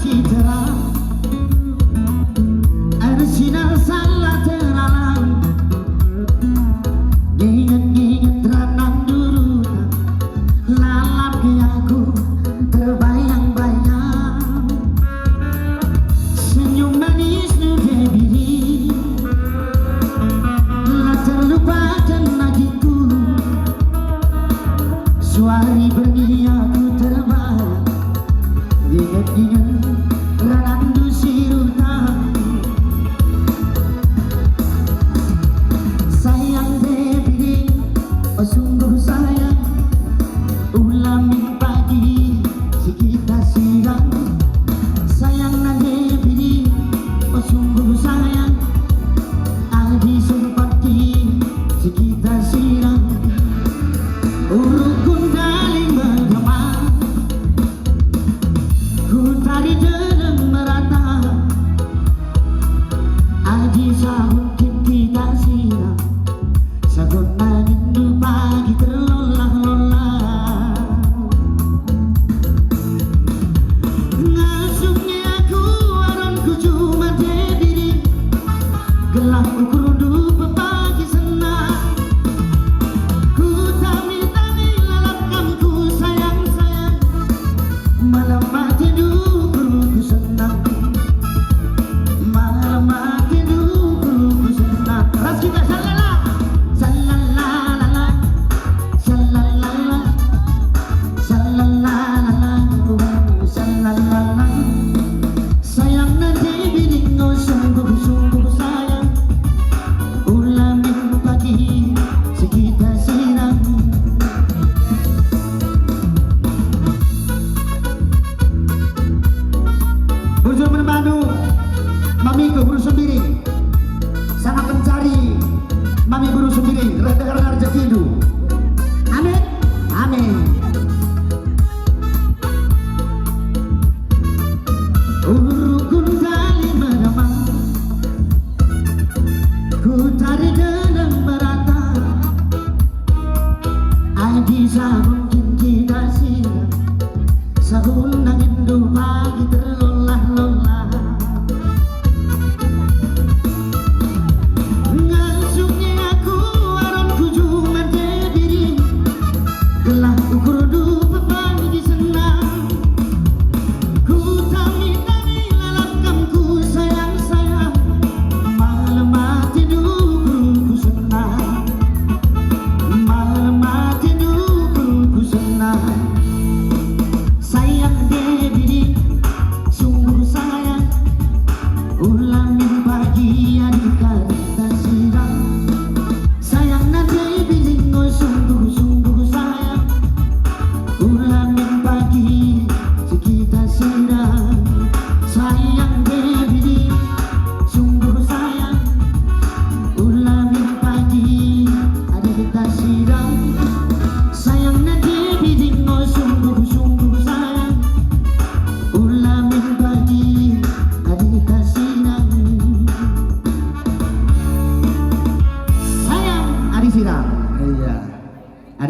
masih terang, ada sinar salah terhalang. Ingat-ingat renang dulu, lalap ke aku terbayang-bayang. Senyum manismu Debbie, telah terlupakan lagiku. Suari berniatku terbayang, ingat-ingat randu sirutang. Sayang Debbie, oh sungguh sayang, ulamin pagi sekitar siang. Sayang Debbie, oh sungguh sayang, adi seperti sekitar siang. Urukun daling bergema, ku tadi dalam merata, aji sahut kita siang, sagot rindu pagi terlolah-lolah. Ngasungnya aku aronku cuma diri, gelap ukurudu pepagi senang. Malam mati dukuruku senang, malam mati dukuruku senang. Ras kita salala, salalala, salalala, salalala, salalala. Sayang nanti bining oh sungguh-sungguh